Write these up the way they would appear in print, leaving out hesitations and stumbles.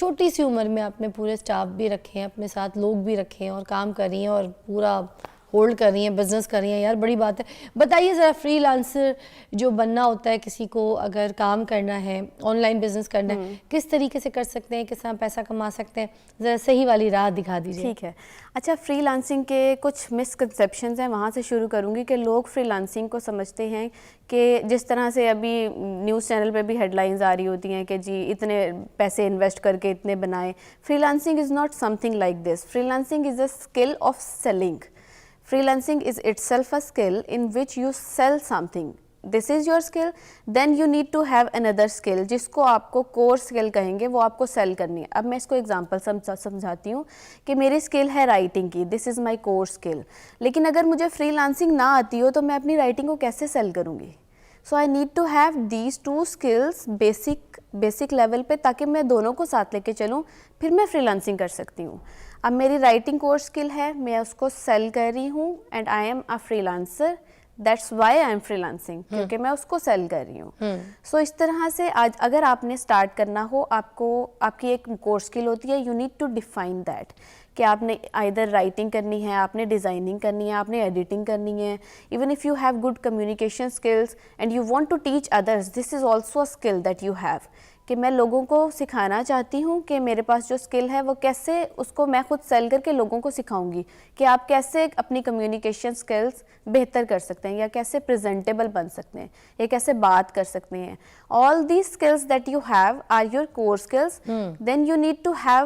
چھوٹی سی عمر میں آپ نے پورے اسٹاف بھی رکھے ہیں اپنے ساتھ, لوگ بھی رکھے ہیں اور کام کر رہی ہیں اور پورا ہولڈ کر رہی ہیں, بزنس کر رہی ہیں, یار بڑی بات ہے. بتائیے ذرا فری لانسر جو بننا ہوتا ہے کسی کو, اگر کام کرنا ہے, آن لائن بزنس کرنا ہے, کس طریقے سے کر سکتے ہیں, کس طرح پیسہ کما سکتے ہیں, ذرا صحیح والی راہ دکھا دیجیے. ٹھیک ہے. اچھا, فری لانسنگ کے کچھ مسکنسیپشنز ہیں, وہاں سے شروع کروں گی کہ لوگ فری لانسنگ کو سمجھتے ہیں کہ جس طرح سے ابھی نیوز چینل پہ بھی ہیڈ لائنز آ رہی ہوتی ہیں کہ جی اتنے پیسے انویسٹ کر کے اتنے بنائیں. Freelancing is not something like this. Freelancing is a skill of selling. Freelancing is itself a skill in which you sell something. This is your skill. Then you need to have another skill جس کو آپ کو کور skill کہیں گے, وہ آپ کو cell کرنی ہے. اب میں اس کو ایگزامپل سمجھاتی ہوں کہ میری اسکل ہے رائٹنگ کی, دس از مائی کور اسکل. لیکن اگر مجھے فری لانسنگ نہ آتی ہو تو میں اپنی رائٹنگ کو کیسے سیل کروں گی؟ So I need to have these two skills basic level پہ, تاکہ میں دونوں کو ساتھ لے کے چلوں, پھر میں فری لانسنگ کر سکتی ہوں. اب میری رائٹنگ کورس اسکل ہے, میں اس کو سیل کر رہی ہوں, and I M a free lancer. That's why I am free lancing, کیونکہ میں اس کو سیل کر رہی ہوں. سو اس طرح سے آج اگر آپ نے اسٹارٹ کرنا ہو, آپ کی ایک کورس اسکل ہوتی ہے, you need to define that کہ آپ نے آئدر رائٹنگ کرنی ہے, آپ نے ڈیزائننگ کرنی ہے, آپ نے ایڈیٹنگ کرنی ہے. Even if you have good communication skills and you want to teach others, this is also a skill that you have. کہ میں لوگوں کو سکھانا چاہتی ہوں کہ میرے پاس جو اسکل ہے وہ کیسے اس کو میں خود سیل کر کے لوگوں کو سکھاؤں گی کہ آپ کیسے اپنی کمیونیکیشن اسکلس بہتر کر سکتے ہیں, یا کیسے پریزنٹیبل بن سکتے ہیں, یا کیسے بات کر سکتے ہیں. All these skills that you have are your core skills. Then you need to have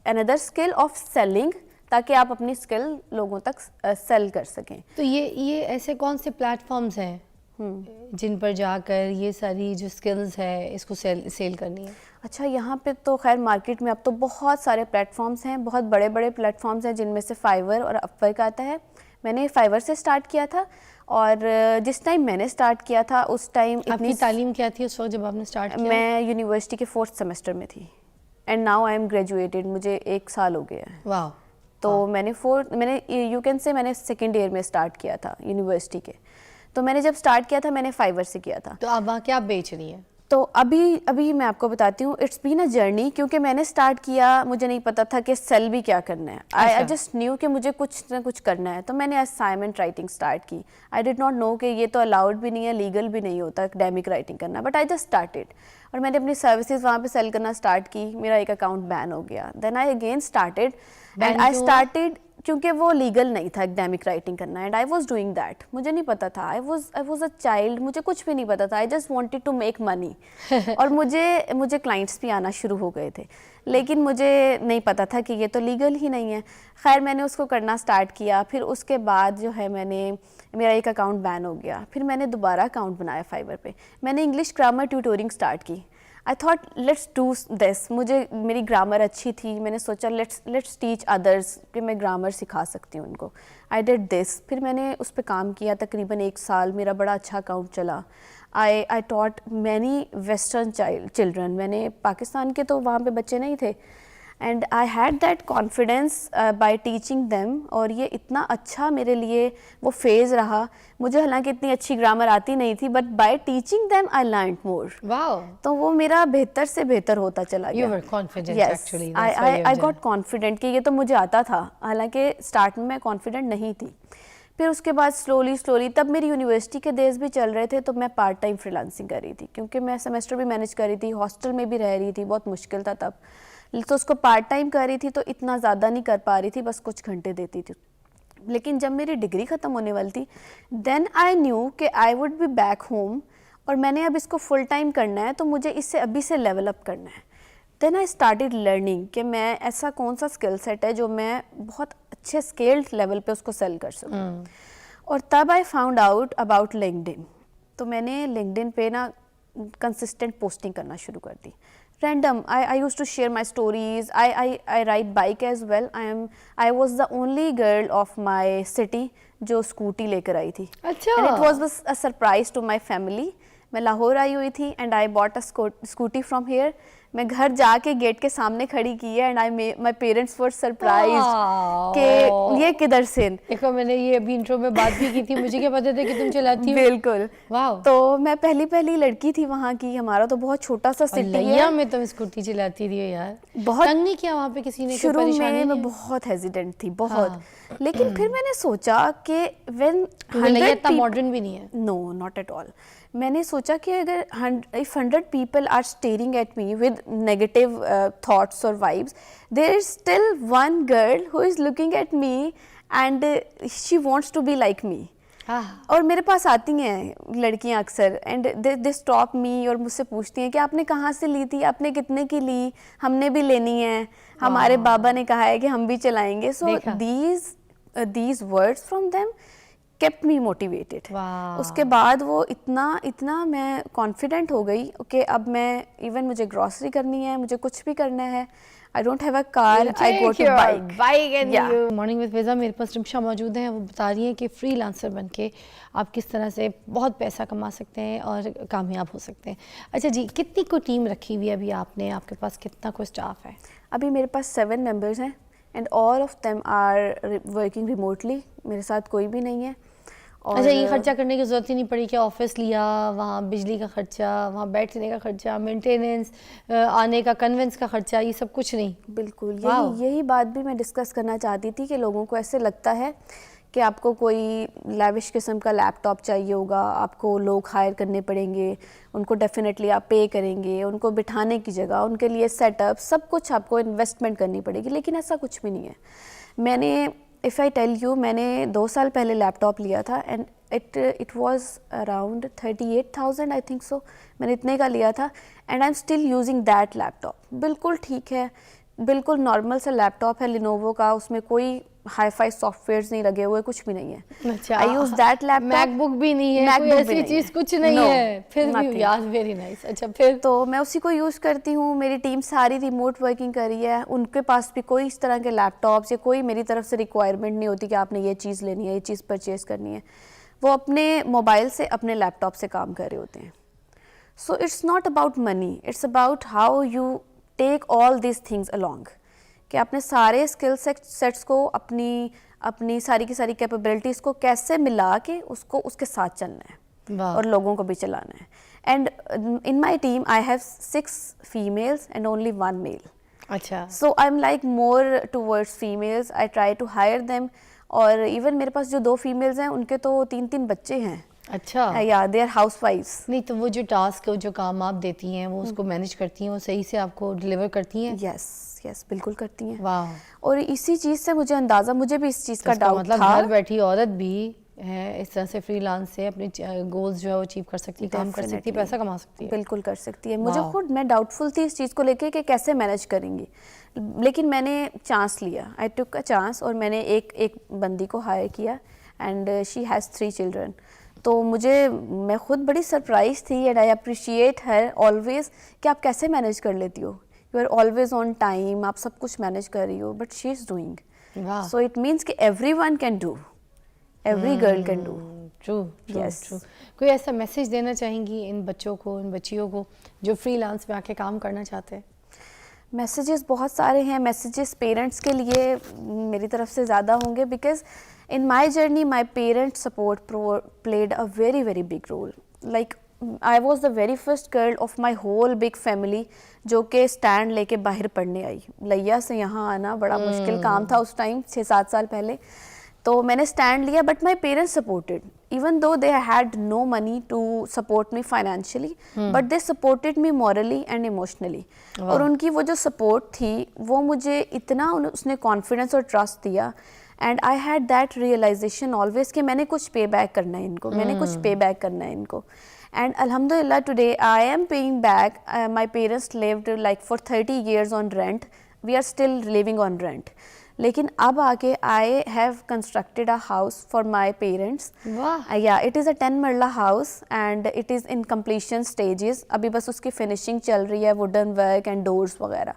another skill of selling, تاکہ آپ اپنی اسکل لوگوں تک سیل کر سکیں. تو یہ ایسے کون سے پلیٹ فارمز ہیں جن پر جا کر یہ ساری جو اسکلز ہے اس کو سیل کرنی ہے؟ اچھا, یہاں پہ تو خیر مارکیٹ میں اب تو بہت سارے پلیٹ فارمز ہیں, بہت بڑے بڑے پلیٹ فارمز ہیں, جن میں سے فائیور اور اپورک آتا ہے. میں نے فائیور سے اسٹارٹ کیا تھا, اور جس ٹائم میں نے اسٹارٹ کیا تھا اس ٹائم آپ کی تعلیم کیا تھی اس وقت جب آپ نے اسٹارٹ کیا؟ میں یونیورسٹی کے 4th سیمسٹر میں تھی, and now I am graduated, مجھے 1 سال ہو گیا ہے. واو. تو میں نے یو کین سے میں نے 2nd ایئر میں اسٹارٹ کیا تھا یونیورسٹی کے. تو میں نے جب اسٹارٹ کیا تھا میں نے فائیور سے کیا تھا. تو آپ وہاں کیا بیچ رہی ہیں؟ تو ابھی میں آپ کو بتاتی ہوں, اٹس بین اے جرنی, کیونکہ میں نے اسٹارٹ کیا, مجھے نہیں پتا تھا کہ سیل بھی کیا کرنا ہے. آئی جسٹ نیو کہ مجھے کچھ نہ کچھ کرنا ہے. تو میں نے اسائنمنٹ رائٹنگ اسٹارٹ کی. آئی ڈڈ ناٹ نو کہ یہ تو الاؤڈ بھی نہیں ہے, لیگل بھی نہیں ہوتا اکیڈیمک رائٹنگ کرنا, بٹ آئی جسٹ اسٹارٹیڈ. اور میں نے اپنی سروسز وہاں پہ سیل کرنا اسٹارٹ کی. میرا ایک اکاؤنٹ بین ہو گیا. Then I again started, and I started کیونکہ وہ لیگل نہیں تھا اکیڈیمک رائٹنگ کرنا, and I was doing that. مجھے نہیں پتا تھا, آئی واز اے چائلڈ, مجھے کچھ بھی نہیں پتا تھا. I just wanted to make money. اور مجھے کلائنٹس بھی آنا شروع ہو گئے تھے, لیکن مجھے نہیں پتا تھا کہ یہ تو لیگل ہی نہیں ہے. خیر میں نے اس کو کرنا اسٹارٹ کیا. پھر اس کے بعد جو ہے میرا ایک اکاؤنٹ بین ہو گیا. پھر میں نے دوبارہ اکاؤنٹ بنایا فائیور پہ. میں نے انگلش گرامر ٹیوٹورنگ اسٹارٹ کی. I thought let's do this. میری گرامر اچھی تھی, میں نے سوچا لیٹس ٹیچ ادرس کہ میں گرامر سکھا سکتی ہوں ان کو. I did this. پھر میں نے اس پہ کام کیا تقریباً 1 سال. میرا بڑا اچھا اکاؤنٹ چلا. آئی ٹاٹ مینی ویسٹرن چلڈرن. میں نے پاکستان کے تو وہاں پہ بچے نہیں تھے, and I had that confidence by teaching them. اور یہ اتنا اچھا میرے لیے وہ فیز رہا. مجھے حالانکہ اتنی اچھی گرامر آتی نہیں تھی, but by teaching them I learned more. Wow. تو وہ میرا بہتر سے بہتر ہوتا چلا گیا. You were confident actually. I got confident کہ یہ تو مجھے آتا تھا, حالانکہ اسٹارٹ میں کانفیڈنٹ نہیں تھی. پھر اس کے بعد سلولی تب میری یونیورسٹی کے دیز بھی چل رہے تھے, تو میں پارٹ ٹائم فری لانسنگ کر رہی تھی, کیونکہ میں سیمسٹر بھی مینیج کر رہی تھی, ہاسٹل میں بھی رہ رہی تھی, بہت مشکل تھا تب. تو اس کو پارٹ ٹائم کر رہی تھی, تو اتنا زیادہ نہیں کر پا رہی تھی, بس کچھ گھنٹے دیتی تھی. لیکن جب میری ڈگری ختم ہونے والی تھی, دین آئی نیو کہ I would be back home, اور میں نے اب اس کو فل ٹائم کرنا ہے, تو مجھے اس سے ابھی سے لیول اپ کرنا ہے. دین آئی اسٹارٹیڈ لرننگ کہ میں ایسا کون سا اسکل سیٹ ہے جو میں بہت اچھے اسکیلڈ لیول پہ اس کو سیل کر سکوں. اور تب I found out about LinkedIn. تو میں نے لنکڈن پہ نا کنسسٹنٹ پوسٹنگ کرنا شروع کر دی. Random I used to share my stories. I ride bike as well. I was the only girl of my city جو اسکوٹی لے کر آئی تھی. اچھا. And it was a surprise to my family. میں لاہور آئی ہوئی تھی, and I bought a scooty from here. میں گھر جا کے گیٹ کے سامنے کھڑی کی ہے and my parents were surprised کہ یہ کدھر سے. دیکھو میں نے یہ ابھی انٹرو میں بات بھی کی تھی, مجھے کیا پتا تھا کہ تم چلاتی ہو. بالکل. واو. تو میں پہلی لڑکی تھی وہاں کی, ہمارا تو بہت چھوٹا سا سٹی ہے. لیا میں تم اسکوٹی چلاتی تھی یار, بہت تنگ نہیں کیا وہاں پہ کسی نے؟ شروع میں بہت ہیزیٹنٹ تھی بہت, لیکن پھر میں نے سوچا کہ وین اتنا ماڈرن بھی نہیں ہے. نو ناٹ ایٹ آل. میں نے سوچا کہ اگر if 100 people are staring at me with negative thoughts or vibes, there is still one girl who is looking at me and she wants to be like me. اور میرے پاس آتی ہیں لڑکیاں اکثر اینڈ دے اسٹاپ می اور مجھ سے پوچھتی ہیں کہ آپ نے کہاں سے لی تھی, آپ نے کتنے کی لی, ہم نے بھی لینی ہے, ہمارے بابا نے کہا ہے کہ ہم بھی چلائیں گے. So these words from them kept me motivated. اس کے بعد وہ اتنا میں کانفیڈنٹ ہو گئی کہ اب میں ایون مجھے گروسری کرنی ہے, مجھے کچھ بھی کرنا ہے, I don't have a car, I go to bike. Yeah. Morning with Fiza, میرے پاس رمشا موجود ہیں, وہ بتا رہی ہیں کہ فری لانسر بن کے آپ کس طرح سے بہت پیسہ کما سکتے ہیں اور کامیاب ہو سکتے ہیں. اچھا جی, کتنی کو ٹیم رکھی ہوئی ہے ابھی آپ نے, آپ کے پاس کتنا کوئی اسٹاف ہے؟ ابھی میرے پاس 7 ممبرز ہیں and all of them are working remotely. میرے ساتھ کوئی بھی نہیں ہے. اچھا, یہ خرچہ کرنے کی ضرورت ہی نہیں پڑی کہ آفس لیا, وہاں بجلی کا خرچہ, وہاں بیٹھنے کا خرچہ, مینٹیننس, آنے کا کنوینس کا خرچہ, یہ سب کچھ نہیں؟ بالکل. یہی بات بھی میں ڈسکس کرنا چاہتی تھی کہ لوگوں کو ایسے لگتا ہے کہ آپ کو کوئی لیوش قسم کا لیپ ٹاپ چاہیے ہوگا, آپ کو لوگ ہائر کرنے پڑیں گے, ان کو ڈیفینیٹلی آپ پے کریں گے, ان کو بٹھانے کی جگہ, ان کے لیے سیٹ اپ, سب کچھ آپ کو انویسٹمنٹ کرنی پڑے گی. لیکن ایسا کچھ بھی نہیں ہے. میں نے if I tell you, میں نے 2 سال پہلے لیپ ٹاپ لیا تھا and it was around 38,000 I think so. میں نے اتنے کا لیا تھا and I am still using that laptop. بالکل ٹھیک ہے, بالکل نارمل سا لیپ ٹاپ ہے لینووو کا, اس میں کوئی ہائی فائی سافٹ ویئرز نہیں لگے ہوئے, کچھ بھی نہیں ہے. I use that laptop. MacBook بھی نہیں ہے, کوئی ایسی چیز کچھ نہیں ہے, پھر بھی یار ویری نائس. اچھا پھر تو میں اسی کو یوز کرتی ہوں. میری ٹیم ساری ریموٹ ورکنگ کر رہی ہے, ان کے پاس بھی کوئی اس طرح کے لیپ ٹاپس یا کوئی میری طرف سے ریکوائرمنٹ نہیں ہوتی کہ آپ نے یہ چیز لینی ہے, یہ چیز پرچیز کرنی ہے. وہ اپنے موبائل سے اپنے لیپ ٹاپ سے کام کر رہے ہوتے ہیں. So it's not about money, it's about how you take all these things along, کہ آپ نے سارے اسکل سیٹس کو اپنی ساری کی ساری کیپیبلٹیز کو کیسے ملا کے اس کے ساتھ چلنا ہے اور لوگوں کو بھی چلانا ہے. And in my team I have 6 females and only 1 male. اچھا, so I am like more towards females, I try to hire them. اور ایون میرے پاس جو 2 females ہیں ان کے تو 3 بچے ہیں. اچھا, یا دے آر ہاؤس وائفس. نہیں تو وہ جو ٹاسک جو کام آپ دیتی ہیں وہ اس کو مینیج کرتی ہیں, وہ صحیح سے آپ کو ڈلیور کرتی ہیں؟ یس بالکل کرتی ہیں. واہ. اور اسی چیز سے مجھے اندازہ, مجھے بھی اس چیز کا ڈاؤٹ مطلب تھا. گھر بیٹھی عورت بھی ہے اس طرح سے فری لانس سے اپنے گولز جو ہے وہ اچیو کر سکتی ہے, کام کر سکتی ہے, پیسہ کما سکتی ہے. بالکل کر سکتی ہے. مجھے خود میں ڈاؤٹ فل تھی اس چیز کو لے کے کہ کیسے مینیج کریں گی, لیکن میں نے چانس لیا. آئی ٹک اے چانس اور میں نے ایک بندی کو ہائر کیا اینڈ شی ہیز 3 children. تو میں خود بڑی سرپرائز تھی and I appreciate her always کہ آپ کیسے مینیج کر لیتی ہو, you are always on time, آپ سب کچھ مینیج کر رہی ہو, but she is doing. So it means کہ everyone can do, every girl can do. True. کوئی ایسا میسیج دینا چاہیں گی ان بچوں کو, ان بچیوں کو جو فری لانس میں آ کے کام کرنا چاہتے ہیں؟ میسیجز بہت سارے ہیں. میسیجز پیرنٹس کے لیے میری طرف سے زیادہ ہوں گے, because in my journey my parent support played a very very big role. Like I was the very first girl of my whole big family جو کہ اسٹینڈ لے کے باہر پڑھنے آئی. لیا سے یہاں آنا بڑا مشکل کام تھا اس ٹائم, 6-7 سال پہلے. تو میں نے اسٹینڈ لیا, but my parents supported even though they had no money to support me financially, but they supported me morally and emotionally. اور ان کی وہ جو سپورٹ تھی وہ مجھے اتنا اس نے کانفیڈنس اور ٹرسٹ دیا. And I had that realisation always کہ میں نے کچھ پے بیک کرنا ہے ان کو, میں نے کچھ پے بیک کرنا ہے ان کو. اینڈ الحمد للہ today I am paying back. My parents lived like for 30 years on rent, we are still living on rent. لیکن اب آ کے I have constructed a house for my parents. Yeah it is a 10 marla house and it is in completion stages. ابھی بس اس کی finishing چل رہی ہے, ووڈن ورک اینڈ ڈورس وغیرہ.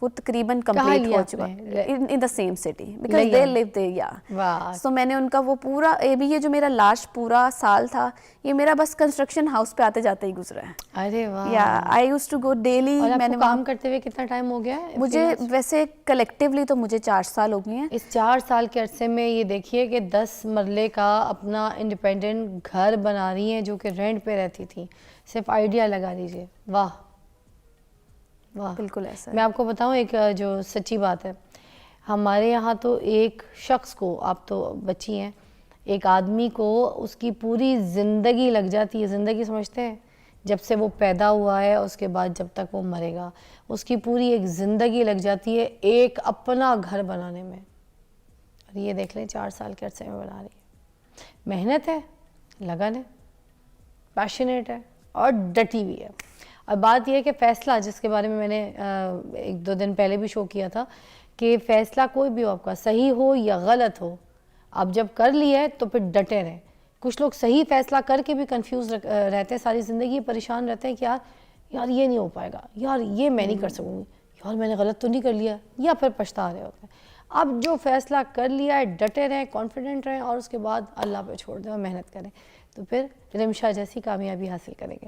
وہ تقریباً کمپلیٹ لیا ہو آپ چکا نے؟ In the same city because they live there یا واہ سو میں نے ان کا وہ پورا ابھی یہ جو میرا لاسٹ پورا سال تھا یہ میرا بس کنسٹرکشن ہاؤس پہ آتے جاتے ہی گزرا ہے. ارے واہ. یا آئی یوز ٹو گو ڈیلی. اور آپ میں کو نے کام کرتے ہوئے کتنا ٹائم ہو گیا ہے؟ مجھے ویسے کلیکٹیولی تو مجھے 4 سال ہو گئے ہیں. اس 4 سال کے عرصے میں یہ دیکھیے کہ 10 مرلے کا اپنا انڈیپینڈنٹ گھر بنا رہی ہیں جو کہ رینٹ پہ رہتی تھی. صرف آئیڈیا لگا لیجیے. واہ واہ. بالکل ایسا میں آپ کو بتاؤں ایک جو سچی بات ہے, ہمارے یہاں تو ایک شخص کو, آپ تو بچی ہیں, ایک آدمی کو اس کی پوری زندگی لگ جاتی ہے. زندگی سمجھتے ہیں جب سے وہ پیدا ہوا ہے اس کے بعد جب تک وہ مرے گا, اس کی پوری ایک زندگی لگ جاتی ہے ایک اپنا گھر بنانے میں. اور یہ دیکھ لیں 4 سال کے عرصے میں بنا رہی ہے. محنت ہے, لگن ہے, پیشنیٹ ہے اور ڈٹی ہوئی ہے. اور بات یہ ہے کہ فیصلہ, جس کے بارے میں میں نے 1-2 دن پہلے بھی شو کیا تھا, کہ فیصلہ کوئی بھی ہو آپ کا, صحیح ہو یا غلط ہو, آپ جب کر لیے ہے تو پھر ڈٹے رہیں. کچھ لوگ صحیح فیصلہ کر کے بھی کنفیوز رہتے ہیں ساری زندگی, پریشان رہتے ہیں کہ یار یہ نہیں ہو پائے گا, یار یہ میں نہیں کر سکوں گی, یار میں نے غلط تو نہیں کر لیا, یا پھر پچھتا رہے ہوتے ہیں. اب جو فیصلہ کر لیا ہے ڈٹے رہیں, کانفیڈنٹ رہیں, اور اس کے بعد اللہ پہ چھوڑ دیں اور محنت کریں, تو پھر رمشا جیسی کامیابی حاصل کریں گے.